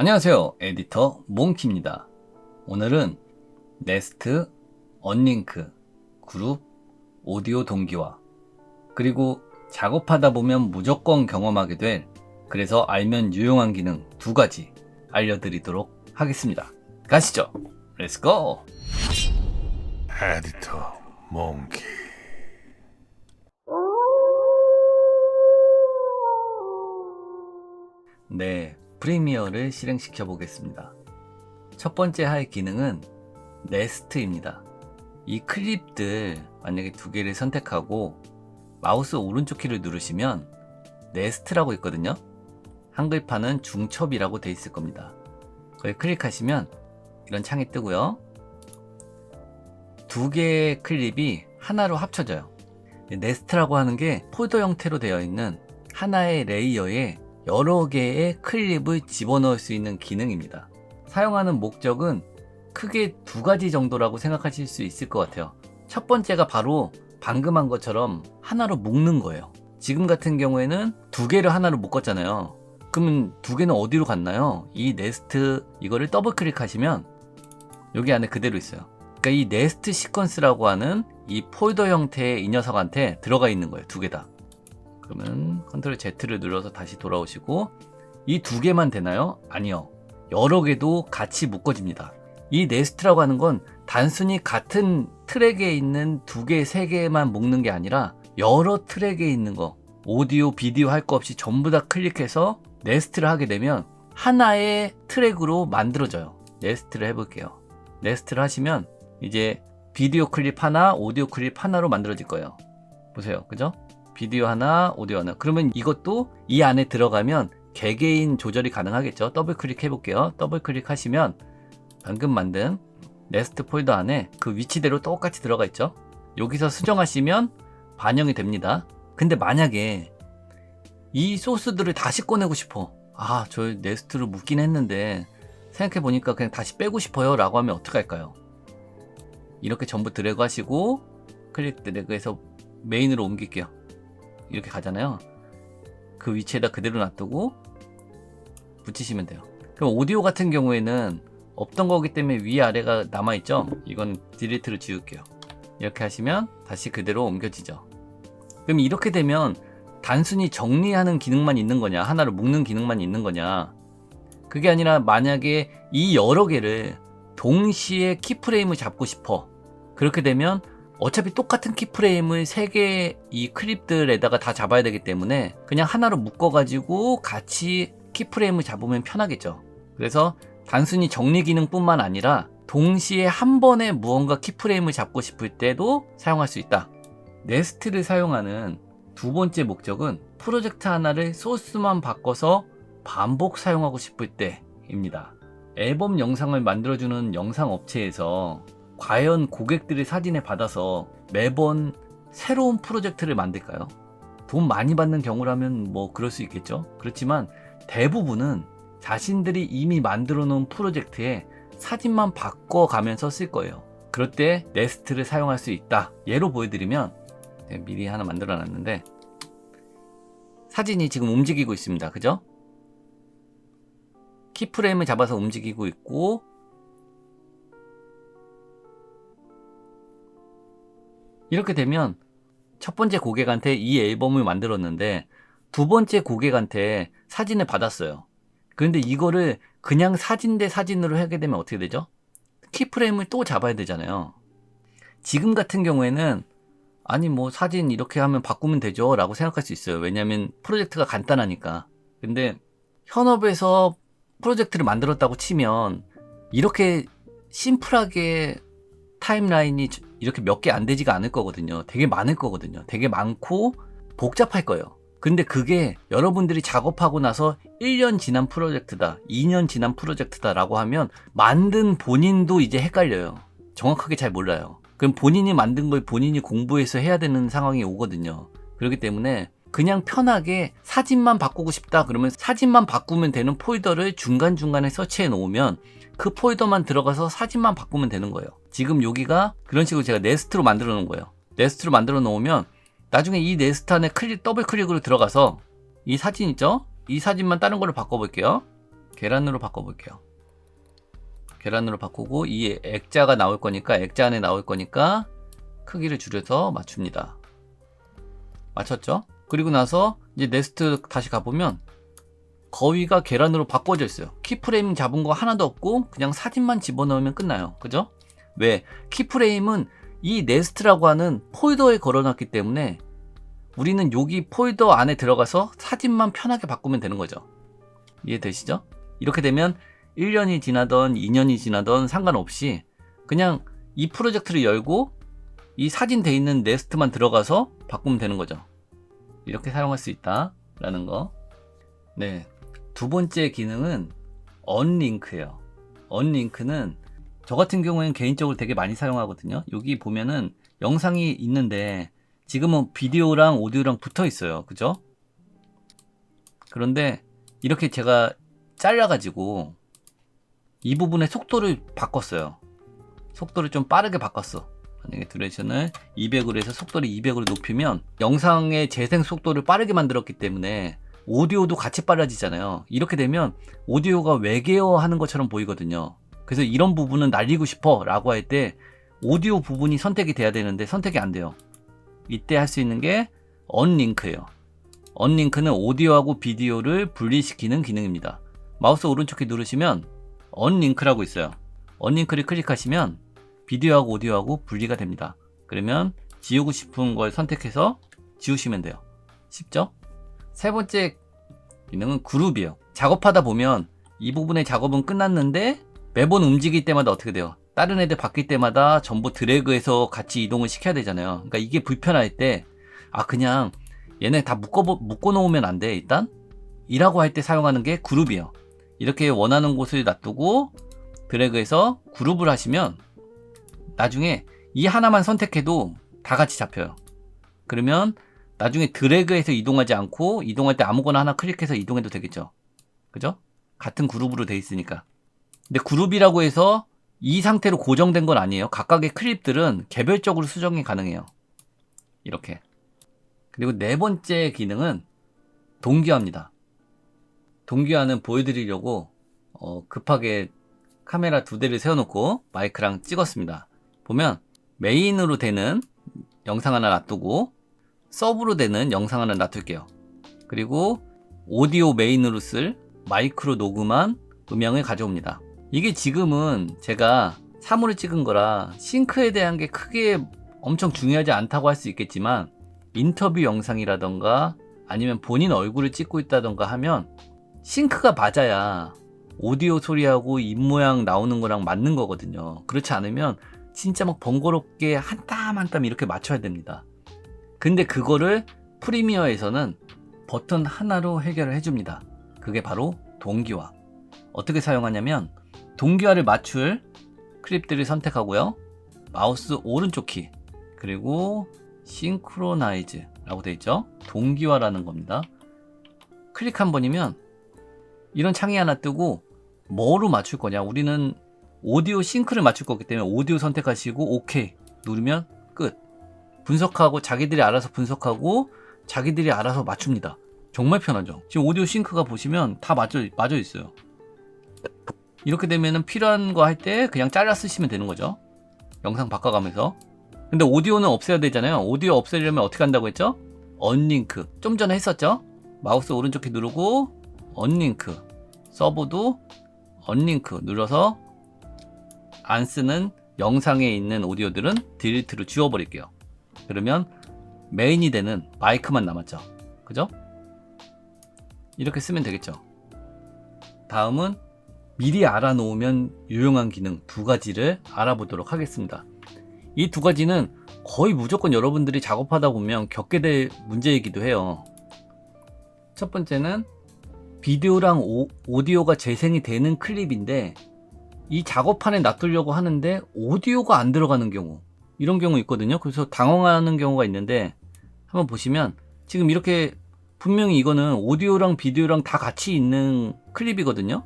안녕하세요. 에디터 몽키입니다. 오늘은 네스트, 언링크, 그룹, 오디오 동기화, 그리고 작업하다 보면 무조건 경험하게 될, 그래서 알면 유용한 기능 두 가지 알려드리도록 하겠습니다. 가시죠. 렛츠고! 에디터 몽키. 네, 프리미어를 실행시켜 보겠습니다. 첫 번째 할 기능은 네스트입니다. 이 클립들 만약에 두 개를 선택하고 마우스 오른쪽 키를 누르시면 네스트라고 있거든요. 한글판은 중첩이라고 돼 있을 겁니다. 거기 클릭하시면 이런 창이 뜨고요. 두 개의 클립이 하나로 합쳐져요. 네스트라고 하는 게 폴더 형태로 되어 있는 하나의 레이어에 여러 개의 클립을 집어넣을 수 있는 기능입니다. 사용하는 목적은 크게 두 가지 정도라고 생각하실 수 있을 것 같아요. 첫 번째가 바로 방금 한 것처럼 하나로 묶는 거예요. 지금 같은 경우에는 두 개를 하나로 묶었잖아요. 그러면 두 개는 어디로 갔나요? 이 네스트 이거를 더블 클릭하시면 여기 안에 그대로 있어요. 그러니까 이 네스트 시퀀스라고 하는 이 폴더 형태의 이 녀석한테 들어가 있는 거예요. 두 개 다. 그러면 컨트롤 Z를 눌러서 다시 돌아오시고, 이 두 개만 되나요? 아니요. 여러 개도 같이 묶어집니다. 이 네스트라고 하는 건 단순히 같은 트랙에 있는 두 개, 세 개만 묶는 게 아니라 여러 트랙에 있는 거, 오디오, 비디오 할 거 없이 전부 다 클릭해서 네스트를 하게 되면 하나의 트랙으로 만들어져요. 네스트를 해볼게요. 네스트를 하시면 이제 비디오 클립 하나, 오디오 클립 하나로 만들어질 거예요. 보세요. 그죠? 비디오 하나, 오디오 하나. 그러면 이것도 이 안에 들어가면 개개인 조절이 가능하겠죠. 더블 클릭 해볼게요. 더블 클릭하시면 방금 만든 네스트 폴더 안에 그 위치대로 똑같이 들어가 있죠. 여기서 수정하시면 반영이 됩니다. 근데 만약에 이 소스들을 다시 꺼내고 싶어. 아, 저 네스트로 묶긴 했는데 생각해보니까 그냥 다시 빼고 싶어요 라고 하면 어떡할까요? 이렇게 전부 드래그 하시고 클릭 드래그해서 메인으로 옮길게요. 이렇게 가잖아요. 그 위치에다 그대로 놔두고 붙이시면 돼요. 그럼 오디오 같은 경우에는 없던 거기 때문에 위아래가 남아있죠. 이건 딜리트로 지울게요. 이렇게 하시면 다시 그대로 옮겨지죠. 그럼 이렇게 되면 단순히 정리하는 기능만 있는 거냐, 하나로 묶는 기능만 있는 거냐, 그게 아니라 만약에 이 여러 개를 동시에 키프레임을 잡고 싶어. 그렇게 되면 어차피 똑같은 키프레임을 3개 이 클립들에다가 다 잡아야 되기 때문에 그냥 하나로 묶어가지고 같이 키프레임을 잡으면 편하겠죠. 그래서 단순히 정리 기능뿐만 아니라 동시에 한 번에 무언가 키프레임을 잡고 싶을 때도 사용할 수 있다. 네스트를 사용하는 두 번째 목적은 프로젝트 하나를 소스만 바꿔서 반복 사용하고 싶을 때입니다. 앨범 영상을 만들어주는 영상 업체에서 과연 고객들의 사진을 받아서 매번 새로운 프로젝트를 만들까요? 돈 많이 받는 경우라면 뭐 그럴 수 있겠죠. 그렇지만 대부분은 자신들이 이미 만들어 놓은 프로젝트에 사진만 바꿔가면서 쓸 거예요. 그럴 때 네스트를 사용할 수 있다. 예로 보여드리면 미리 하나 만들어 놨는데 사진이 지금 움직이고 있습니다. 그죠? 키프레임을 잡아서 움직이고 있고, 이렇게 되면 첫 번째 고객한테 이 앨범을 만들었는데 두 번째 고객한테 사진을 받았어요. 그런데 이거를 그냥 사진 대 사진으로 하게 되면 어떻게 되죠? 키프레임을 또 잡아야 되잖아요. 지금 같은 경우에는 아니 뭐 사진 이렇게 하면 바꾸면 되죠 라고 생각할 수 있어요. 왜냐하면 프로젝트가 간단하니까. 근데 현업에서 프로젝트를 만들었다고 치면 이렇게 심플하게 타임라인이 이렇게 몇 개 안 되지가 않을 거거든요. 되게 많을 거거든요. 되게 많고 복잡할 거예요. 근데 그게 여러분들이 작업하고 나서 1년 지난 프로젝트다, 2년 지난 프로젝트다 라고 하면 만든 본인도 이제 헷갈려요. 정확하게 잘 몰라요. 그럼 본인이 만든 걸 본인이 공부해서 해야 되는 상황이 오거든요. 그렇기 때문에 그냥 편하게 사진만 바꾸고 싶다 그러면 사진만 바꾸면 되는 폴더를 중간중간에 설치해 놓으면 그 폴더만 들어가서 사진만 바꾸면 되는 거예요. 지금 여기가 그런 식으로 제가 네스트로 만들어 놓은 거예요. 네스트로 만들어 놓으면 나중에 이 네스트 안에 더블 클릭으로 들어가서 이 사진 있죠? 이 사진만 다른 걸로 바꿔볼게요. 계란으로 바꿔볼게요. 계란으로 바꾸고 이 액자가 나올 거니까 액자 안에 나올 거니까 크기를 줄여서 맞춥니다. 맞췄죠? 그리고 나서 이제 네스트 다시 가보면 거위가 계란으로 바꿔져 있어요. 키프레임 잡은 거 하나도 없고 그냥 사진만 집어넣으면 끝나요. 그죠? 왜? 키프레임은 이 네스트라고 하는 폴더에 걸어놨기 때문에 우리는 여기 폴더 안에 들어가서 사진만 편하게 바꾸면 되는 거죠. 이해되시죠? 이렇게 되면 1년이 지나던 2년이 지나던 상관없이 그냥 이 프로젝트를 열고 이 사진 돼 있는 네스트만 들어가서 바꾸면 되는 거죠. 이렇게 사용할 수 있다라는 거. 네. 두 번째 기능은 언링크예요. 언링크는 저 같은 경우에는 개인적으로 되게 많이 사용하거든요. 여기 보면은 영상이 있는데 지금은 비디오랑 오디오랑 붙어 있어요. 그죠? 그런데 이렇게 제가 잘라가지고 이 부분의 속도를 바꿨어요. 속도를 좀 빠르게 바꿨어. 만약에 듀레이션을 200으로 해서 속도를 200으로 높이면 영상의 재생 속도를 빠르게 만들었기 때문에 오디오도 같이 빨라지잖아요. 이렇게 되면 오디오가 외계어 하는 것처럼 보이거든요. 그래서 이런 부분은 날리고 싶어 라고 할 때 오디오 부분이 선택이 돼야 되는데 선택이 안 돼요. 이때 할 수 있는 게 언링크예요. 언링크는 오디오하고 비디오를 분리시키는 기능입니다. 마우스 오른쪽 키 누르시면 언링크라고 있어요. 언링크를 클릭하시면 비디오하고 오디오하고 분리가 됩니다. 그러면 지우고 싶은 걸 선택해서 지우시면 돼요. 쉽죠? 세 번째 기능은 그룹이에요. 작업하다 보면 이 부분의 작업은 끝났는데 매번 움직일 때마다 어떻게 돼요? 다른 애들 바뀔 때마다 전부 드래그해서 같이 이동을 시켜야 되잖아요. 그러니까 이게 불편할 때 그냥 얘네 다 묶어 놓으면 안 돼 일단? 이라고 할 때 사용하는 게 그룹이에요. 이렇게 원하는 곳을 놔두고 드래그해서 그룹을 하시면 나중에 이 하나만 선택해도 다 같이 잡혀요. 그러면 나중에 드래그해서 이동하지 않고 이동할 때 아무거나 하나 클릭해서 이동해도 되겠죠. 그죠? 같은 그룹으로 돼 있으니까. 근데 그룹이라고 해서 이 상태로 고정된 건 아니에요. 각각의 클립들은 개별적으로 수정이 가능해요. 이렇게. 그리고 네 번째 기능은 동기화입니다. 동기화는 보여드리려고 급하게 카메라 2대를 세워놓고 마이크랑 찍었습니다. 보면 메인으로 되는 영상 하나 놔두고 서브로 되는 영상 하나 놔둘게요. 그리고 오디오 메인으로 쓸 마이크로 녹음한 음향을 가져옵니다. 이게 지금은 제가 사물을 찍은 거라 싱크에 대한 게 크게 엄청 중요하지 않다고 할 수 있겠지만 인터뷰 영상이라던가 아니면 본인 얼굴을 찍고 있다던가 하면 싱크가 맞아야 오디오 소리하고 입모양 나오는 거랑 맞는 거거든요. 그렇지 않으면 진짜 막 번거롭게 한 땀 한 땀 이렇게 맞춰야 됩니다. 근데 그거를 프리미어에서는 버튼 하나로 해결을 해줍니다. 그게 바로 동기화. 어떻게 사용하냐면 동기화를 맞출 클립들을 선택하고요. 마우스 오른쪽 키 그리고 싱크로나이즈 라고 되어 있죠. 동기화라는 겁니다. 클릭 한 번이면 이런 창이 하나 뜨고 뭐로 맞출 거냐. 우리는 오디오 싱크를 맞출 거기 때문에 오디오 선택하시고 오케이 누르면 끝. 분석하고 자기들이 알아서 분석하고 자기들이 알아서 맞춥니다. 정말 편하죠. 지금 오디오 싱크가 보시면 다 맞아 있어요. 이렇게 되면은 필요한 거 할 때 그냥 잘라 쓰시면 되는 거죠. 영상 바꿔가면서. 근데 오디오는 없애야 되잖아요. 오디오 없애려면 어떻게 한다고 했죠? 언링크. 좀 전에 했었죠? 마우스 오른쪽 키 누르고 언링크. 서브도 언링크 눌러서 안 쓰는 영상에 있는 오디오들은 딜리트로 지워버릴게요. 그러면 메인이 되는 마이크만 남았죠. 그죠? 이렇게 쓰면 되겠죠. 다음은 미리 알아놓으면 유용한 기능 두 가지를 알아보도록 하겠습니다. 이 두 가지는 거의 무조건 여러분들이 작업하다 보면 겪게 될 문제이기도 해요. 첫 번째는 비디오랑 오디오가 재생이 되는 클립인데 이 작업판에 놔두려고 하는데 오디오가 안 들어가는 경우, 이런 경우 있거든요. 그래서 당황하는 경우가 있는데 한번 보시면 지금 이렇게 분명히 이거는 오디오랑 비디오랑 다 같이 있는 클립이거든요.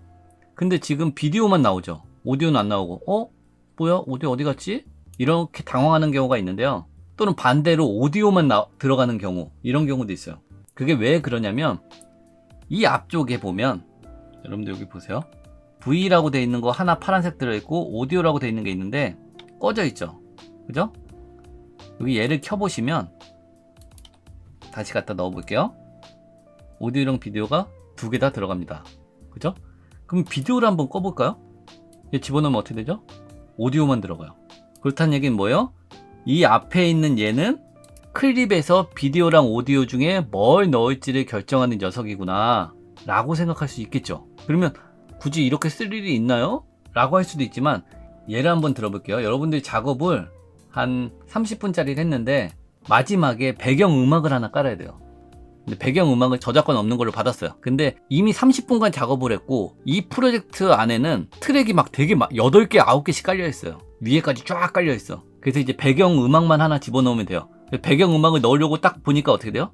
근데 지금 비디오만 나오죠. 오디오는 안 나오고 뭐야? 오디오 어디 갔지? 이렇게 당황하는 경우가 있는데요. 또는 반대로 오디오만 들어가는 경우, 이런 경우도 있어요. 그게 왜 그러냐면 이 앞쪽에 보면 여러분들 여기 보세요. V라고 돼 있는 거 하나 파란색 들어있고 오디오라고 돼 있는 게 있는데 꺼져 있죠. 그죠? 여기 얘를 켜보시면 다시 갖다 넣어 볼게요. 오디오랑 비디오가 두 개 다 들어갑니다. 그죠? 그럼 비디오를 한번 꺼볼까요? 얘 집어넣으면 어떻게 되죠? 오디오만 들어가요. 그렇다는 얘기는 뭐예요? 이 앞에 있는 얘는 클립에서 비디오랑 오디오 중에 뭘 넣을지를 결정하는 녀석이구나 라고 생각할 수 있겠죠. 그러면 굳이 이렇게 쓸 일이 있나요? 라고 할 수도 있지만 얘를 한번 들어볼게요. 여러분들이 작업을 한 30분짜리를 했는데 마지막에 배경음악을 하나 깔아야 돼요. 근데 배경음악을 저작권 없는 걸로 받았어요. 근데 이미 30분간 작업을 했고 이 프로젝트 안에는 트랙이 막 되게 막 8개, 9개씩 깔려 있어요. 위에까지 쫙 깔려 있어. 그래서 이제 배경음악만 하나 집어넣으면 돼요. 배경음악을 넣으려고 딱 보니까 어떻게 돼요?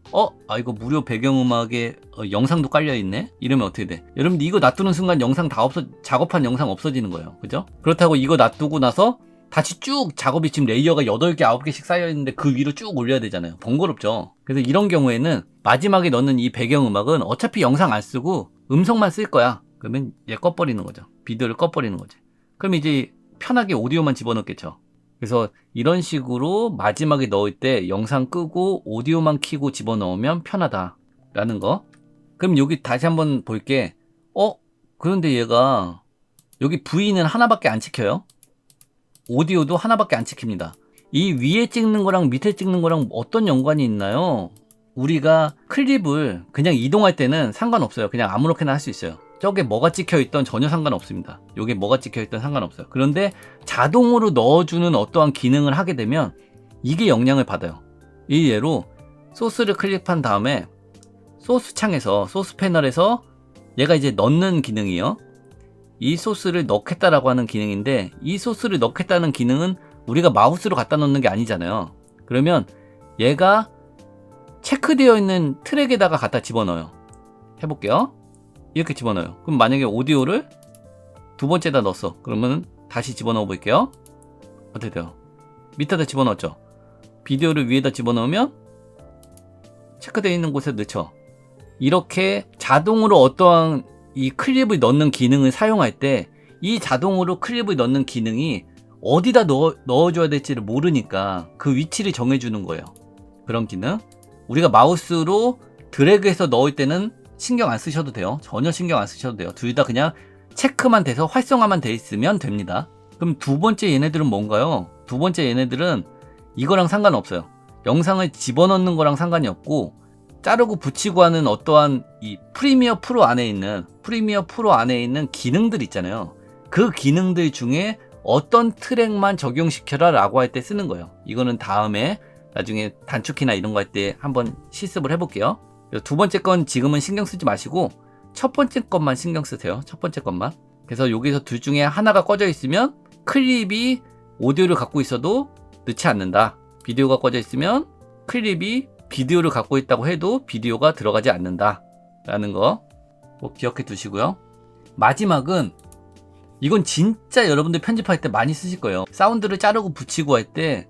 이거 무료 배경음악에 영상도 깔려있네? 이러면 어떻게 돼? 여러분들 이거 놔두는 순간 영상 다 작업한 영상 없어지는 거예요. 그죠? 그렇다고 이거 놔두고 나서 다시 쭉 작업이 지금 레이어가 8개, 9개씩 쌓여있는데 그 위로 쭉 올려야 되잖아요. 번거롭죠? 그래서 이런 경우에는 마지막에 넣는 이 배경음악은 어차피 영상 안 쓰고 음성만 쓸 거야. 그러면 얘 꺼버리는 거죠. 비디오를 꺼버리는 거지. 그럼 이제 편하게 오디오만 집어넣겠죠. 그래서 이런 식으로 마지막에 넣을 때 영상 끄고 오디오만 켜고 집어넣으면 편하다라는 거. 그럼 여기 다시 한번 볼게. 그런데 얘가 여기 V는 하나밖에 안 찍혀요. 오디오도 하나밖에 안 찍힙니다. 이 위에 찍는 거랑 밑에 찍는 거랑 어떤 연관이 있나요? 우리가 클립을 그냥 이동할 때는 상관없어요. 그냥 아무렇게나 할 수 있어요. 저게 뭐가 찍혀있던 전혀 상관없습니다. 요게 뭐가 찍혀있던 상관없어요. 그런데 자동으로 넣어주는 어떠한 기능을 하게 되면 이게 영향을 받아요. 이 예로 소스를 클릭한 다음에 소스 창에서 소스 패널에서 얘가 이제 넣는 기능이요. 이 소스를 넣겠다라고 하는 기능인데 이 소스를 넣겠다는 기능은 우리가 마우스로 갖다 넣는 게 아니잖아요. 그러면 얘가 체크되어 있는 트랙에다가 갖다 집어넣어요. 해볼게요. 이렇게 집어넣어요. 그럼 만약에 오디오를 두 번째다 넣었어. 그러면 다시 집어넣어 볼게요. 어떻게 돼요? 밑에다 집어넣었죠. 비디오를 위에다 집어넣으면 체크되어 있는 곳에 넣죠. 이렇게 자동으로 어떠한 이 클립을 넣는 기능을 사용할 때 이 자동으로 클립을 넣는 기능이 어디다 넣어줘야 될지를 모르니까 그 위치를 정해주는 거예요. 그런 기능. 우리가 마우스로 드래그해서 넣을 때는 신경 안 쓰셔도 돼요. 전혀 신경 안 쓰셔도 돼요. 둘 다 그냥 체크만 돼서 활성화만 돼 있으면 됩니다. 그럼 두 번째 얘네들은 뭔가요? 두 번째 얘네들은 이거랑 상관없어요. 영상을 집어넣는 거랑 상관이 없고 자르고 붙이고 하는 어떠한 이 프리미어 프로 안에 있는 기능들 있잖아요. 그 기능들 중에 어떤 트랙만 적용시켜라 라고 할 때 쓰는 거예요. 이거는 다음에 나중에 단축키나 이런 거 할 때 한번 실습을 해볼게요. 두 번째 건 지금은 신경 쓰지 마시고 첫 번째 것만 신경 쓰세요. 첫 번째 것만. 그래서 여기서 둘 중에 하나가 꺼져 있으면 클립이 오디오를 갖고 있어도 넣지 않는다. 비디오가 꺼져 있으면 클립이 비디오를 갖고 있다고 해도 비디오가 들어가지 않는다 라는 거 꼭 기억해 두시고요. 마지막은 이건 진짜 여러분들 편집할 때 많이 쓰실 거예요. 사운드를 자르고 붙이고 할 때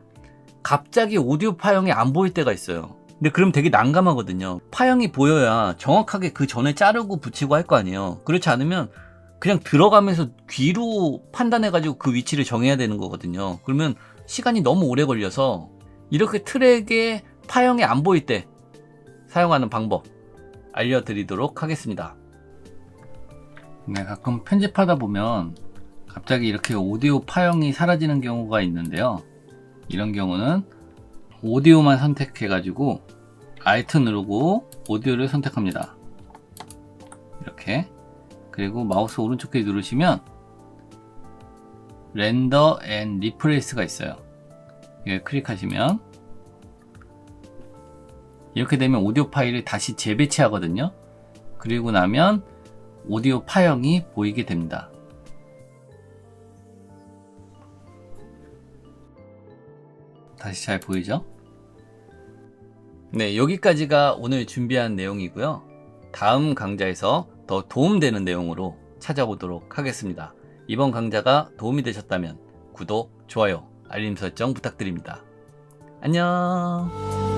갑자기 오디오 파형이 안 보일 때가 있어요. 근데 그럼 되게 난감하거든요. 파형이 보여야 정확하게 그 전에 자르고 붙이고 할 거 아니에요. 그렇지 않으면 그냥 들어가면서 귀로 판단해가지고 그 위치를 정해야 되는 거거든요. 그러면 시간이 너무 오래 걸려서 이렇게 트랙에 파형이 안 보일 때 사용하는 방법 알려드리도록 하겠습니다. 네, 가끔 편집하다 보면 갑자기 이렇게 오디오 파형이 사라지는 경우가 있는데요. 이런 경우는 오디오만 선택해가지고 Alt 누르고 오디오를 선택합니다. 이렇게. 그리고 마우스 오른쪽 키 누르시면 렌더 앤 리플레이스가 있어요. 이걸 클릭하시면 이렇게 되면 오디오 파일을 다시 재배치하거든요. 그리고 나면 오디오 파형이 보이게 됩니다. 다시 잘 보이죠? 네, 여기까지가 오늘 준비한 내용이고요. 다음 강좌에서 더 도움되는 내용으로 찾아오도록 하겠습니다. 이번 강좌가 도움이 되셨다면 구독, 좋아요, 알림 설정 부탁드립니다. 안녕.